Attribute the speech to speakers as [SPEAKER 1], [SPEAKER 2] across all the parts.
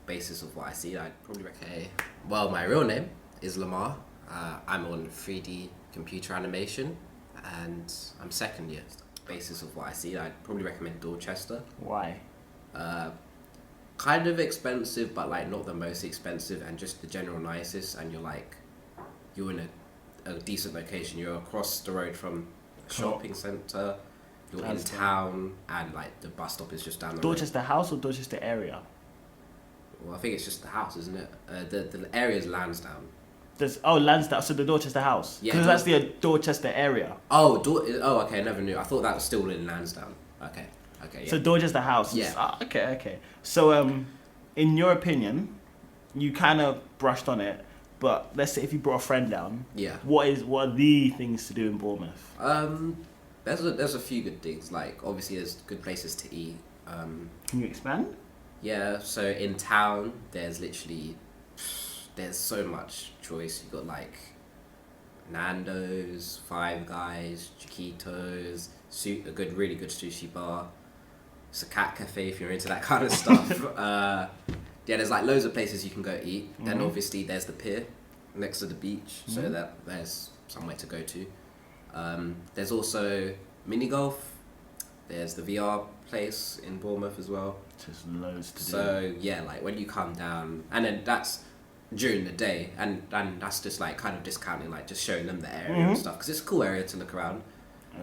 [SPEAKER 1] basis of what I see, I'd probably recommend. Well, my real name is Lamar. I'm on 3D computer animation, and I'm second year. Basis of what I see, I'd probably recommend Dorchester.
[SPEAKER 2] Why?
[SPEAKER 1] Kind of expensive, but like not the most expensive, and just the general nicest. And you're in a decent location. You're across the road from a shopping centre. You're in town, and like the bus stop is just down the road.
[SPEAKER 2] Dorchester House or Dorchester area?
[SPEAKER 1] Well, I think it's just the house, isn't it? The area is Lansdowne.
[SPEAKER 2] Lansdowne. So the Dorchester House.
[SPEAKER 1] Yeah,
[SPEAKER 2] because that's the Dorchester area.
[SPEAKER 1] Okay, I never knew. I thought that was still in Lansdowne. Okay, yeah.
[SPEAKER 2] So Dorchester House.
[SPEAKER 1] Yeah.
[SPEAKER 2] Okay. So in your opinion, you kind of brushed on it, but let's say if you brought a friend down,
[SPEAKER 1] yeah.
[SPEAKER 2] What are the things to do in Bournemouth?
[SPEAKER 1] There's a few good things. Like obviously there's good places to eat.
[SPEAKER 2] Can you expand?
[SPEAKER 1] Yeah. So in town, there's so much choice. You got like Nando's, Five Guys, Chiquitos, a really good sushi bar. It's a cat cafe if you're into that kind of stuff. There's like loads of places you can go eat. Mm-hmm. Then obviously there's the pier next to the beach, so that there's somewhere to go to. There's also mini golf. There's the VR place in Bournemouth as well.
[SPEAKER 2] Just loads to do.
[SPEAKER 1] So yeah, like when you come down, and then that's during the day, and that's just like kind of discounting, like just showing them the area and stuff, because it's a cool area to look around.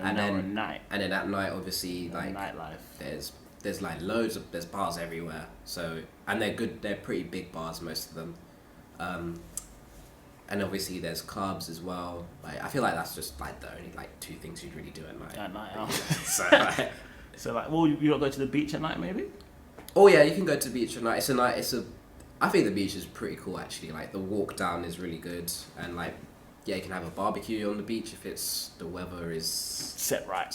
[SPEAKER 2] And then at night.
[SPEAKER 1] And then at night, obviously, like
[SPEAKER 2] nightlife.
[SPEAKER 1] There's like there's bars everywhere. So, and they're good. They're pretty big bars, most of them. And obviously there's clubs as well. Like I feel like that's just like the only like two things you'd really do at night.
[SPEAKER 2] At night,
[SPEAKER 1] So
[SPEAKER 2] you don't go to the beach at night, maybe?
[SPEAKER 1] Oh yeah, you can go to the beach at night. I think the beach is pretty cool actually. Like the walk down is really good, and like you can have a barbecue on the beach if the weather is set right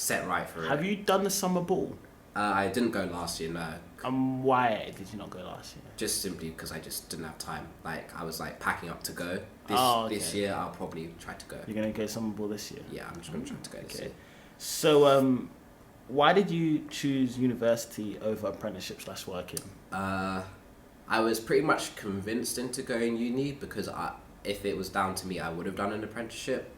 [SPEAKER 1] for it.
[SPEAKER 2] Have you done the summer ball?
[SPEAKER 1] I didn't go last year, no.
[SPEAKER 2] Why did you not go last year?
[SPEAKER 1] Just simply because I just didn't have time. Like I was like packing up to go. This year I'll probably try to go.
[SPEAKER 2] You're gonna go summer ball this year?
[SPEAKER 1] Yeah, I'm just gonna try to go this year.
[SPEAKER 2] So why did you choose university over apprenticeship/working?
[SPEAKER 1] I was pretty much convinced into going uni because if it was down to me, I would have done an apprenticeship.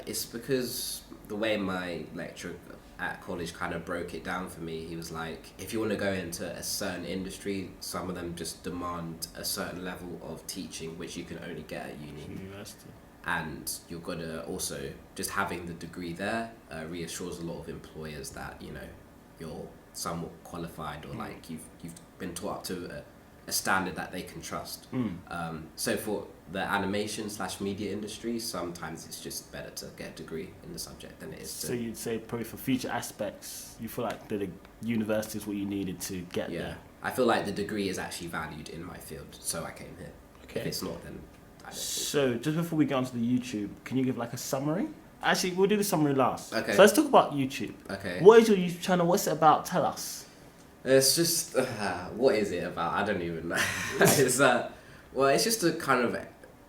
[SPEAKER 1] It's because the way my lecturer at college kind of broke it down for me, he was like, if you want to go into a certain industry, some of them just demand a certain level of teaching, which you can only get at
[SPEAKER 2] university.
[SPEAKER 1] And you're gonna also, just having the degree there reassures a lot of employers that, you're somewhat qualified, or like you've been taught up to a standard that they can trust. So for the animation/media industry, sometimes it's just better to get a degree in the subject than it is to...
[SPEAKER 2] So you'd say probably for future aspects, you feel like the university is what you needed to get there?
[SPEAKER 1] I feel like the degree is actually valued in my field, so I came here.
[SPEAKER 2] Okay.
[SPEAKER 1] If it's not, then I don't.
[SPEAKER 2] So just before we go on to the YouTube, can you give like a summary? Actually, we'll do the summary last.
[SPEAKER 1] Okay.
[SPEAKER 2] So let's talk about YouTube.
[SPEAKER 1] Okay.
[SPEAKER 2] What is your YouTube channel? What's it about? Tell us.
[SPEAKER 1] It's just, what is it about? I don't even know. It's just a kind of,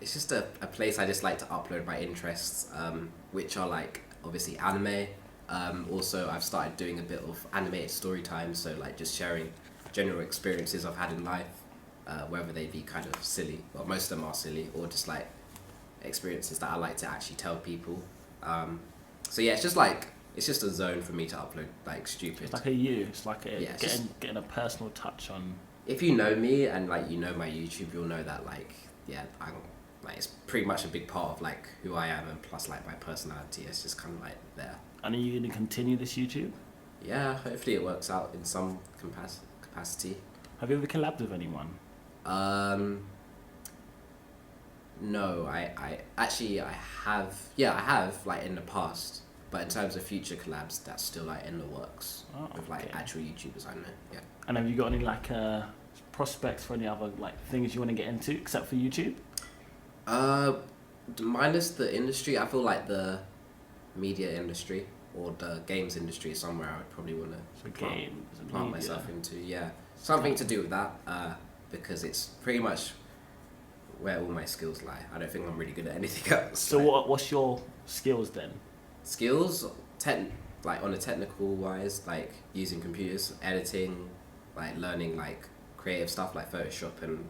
[SPEAKER 1] it's just a place I just like to upload my interests, which are like obviously anime. Also, I've started doing a bit of animated story time, so like just sharing general experiences I've had in life, whether they be kind of silly, well most of them are silly, or just like experiences that I like to actually tell people. So yeah, it's just a zone for me to upload like stupid.
[SPEAKER 2] It's like it's like getting a personal touch on.
[SPEAKER 1] If you know me and like you know my YouTube, you'll know that it's pretty much a big part of like who I am, and plus like my personality. It's just kind of like there.
[SPEAKER 2] And are you going to continue this YouTube?
[SPEAKER 1] Yeah, hopefully it works out in some capacity.
[SPEAKER 2] Have you ever collabed with anyone?
[SPEAKER 1] No, I have. Yeah, I have like in the past. But in terms of future collabs, that's still like in the works with like actual YouTubers I know. Yeah.
[SPEAKER 2] And have you got any like prospects for any other like things you want to get into except for YouTube?
[SPEAKER 1] Minus the industry, I feel like the media industry or the games industry is somewhere I would probably want to plant myself into. Yeah, something to do with that because it's pretty much where all my skills lie. I don't think I'm really good at anything else.
[SPEAKER 2] So what's your skills then?
[SPEAKER 1] Skills, like on a technical wise, like using computers, editing, like learning like creative stuff like Photoshop and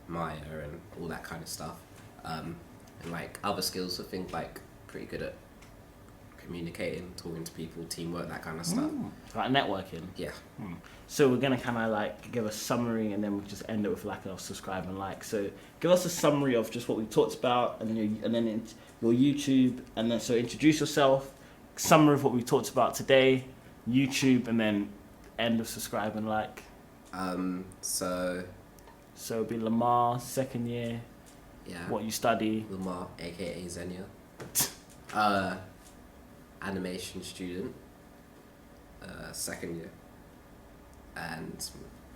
[SPEAKER 1] Maya and all that kind of stuff, and like other skills. I think like pretty good at communicating, talking to people, teamwork, that kind of stuff.
[SPEAKER 2] Like networking.
[SPEAKER 1] Yeah.
[SPEAKER 2] So we're gonna kind of like give a summary, and then we'll just end it with like a subscribe and like. So give us a summary of just what we talked about, and then your YouTube, and then so introduce yourself. Summary of what we talked about today, YouTube, and then end of subscribe and like.
[SPEAKER 1] So
[SPEAKER 2] it'll be Lamar, second year.
[SPEAKER 1] Yeah.
[SPEAKER 2] What you study?
[SPEAKER 1] Lamar, aka Xenia. Animation student. Second year. And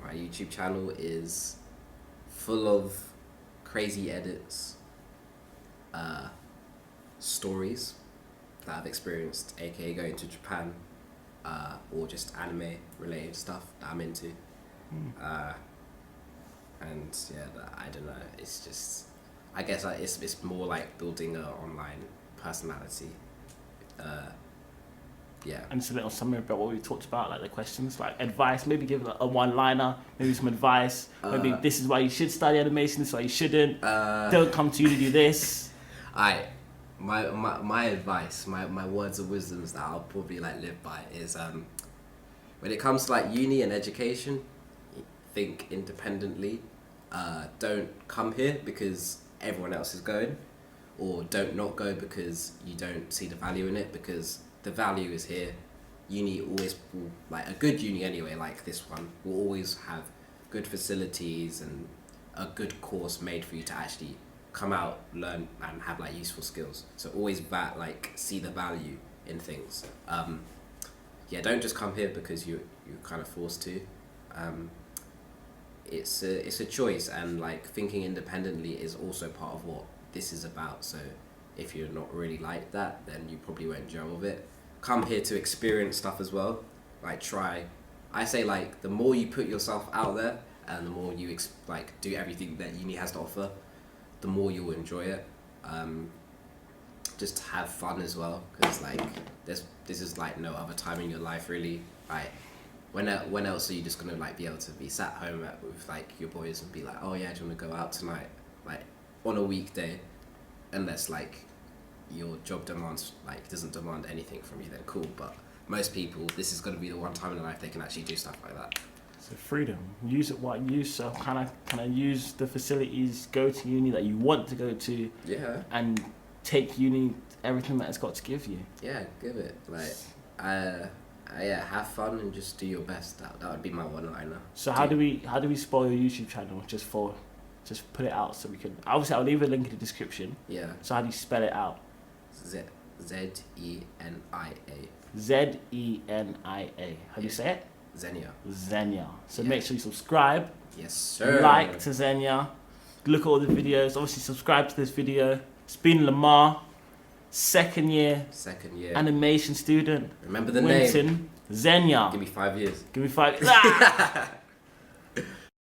[SPEAKER 1] my YouTube channel is full of crazy edits, stories that I've experienced, aka going to Japan, or just anime related stuff that I'm into. And yeah, I don't know, it's just, I guess it's more like building an online personality. Yeah.
[SPEAKER 2] And just a little summary about what we talked about, like the questions, like advice, maybe give a one-liner, maybe some advice, maybe this is why you should study animation, this is why you shouldn't, don't come to uni to do this.
[SPEAKER 1] My advice, my words of wisdoms that I'll probably like live by is when it comes to like uni and education, think independently. Don't come here because everyone else is going, or don't not go because you don't see the value in it, because the value is here. Uni always will, like a good uni anyway, like this one, will always have good facilities and a good course made for you to actually come out, learn, and have like useful skills. So always see the value in things. Yeah, don't just come here because you're kind of forced to. It's a choice, and like thinking independently is also part of what this is about. So if you're not really like that, then you probably won't gel with it. Come here to experience stuff as well. Like try. I say like the more you put yourself out there, and the more you do everything that uni has to offer, the more you'll enjoy it. Just have fun as well, because like this is like no other time in your life really. Like when else are you just gonna like be able to be sat home with like your boys and be like, oh yeah, do you want to go out tonight, like on a weekday, unless like your job doesn't demand anything from you, then cool. But most people, this is gonna be the one time in their life they can actually do stuff like that.
[SPEAKER 2] So freedom, use it what you use. So kind of use the facilities, go to uni that you want to go to.
[SPEAKER 1] Yeah. And
[SPEAKER 2] take uni everything that it's got to give you. Yeah,
[SPEAKER 1] give it have fun and just do your best. That would be my one-liner.
[SPEAKER 2] So how do we spoil your YouTube channel? Just put it out so we can. Obviously, I'll leave a link in the description.
[SPEAKER 1] Yeah.
[SPEAKER 2] So how do you spell it out?
[SPEAKER 1] Zenia.
[SPEAKER 2] Zenia. How do you say it?
[SPEAKER 1] Xenia.
[SPEAKER 2] So make sure you subscribe.
[SPEAKER 1] Yes, sir.
[SPEAKER 2] Like to Xenia. Look at all the videos. Obviously, subscribe to this video. It's been Lamar, second year animation student.
[SPEAKER 1] Remember the name.
[SPEAKER 2] Xenia.
[SPEAKER 1] Give me 5 years.
[SPEAKER 2] Give me 5 years.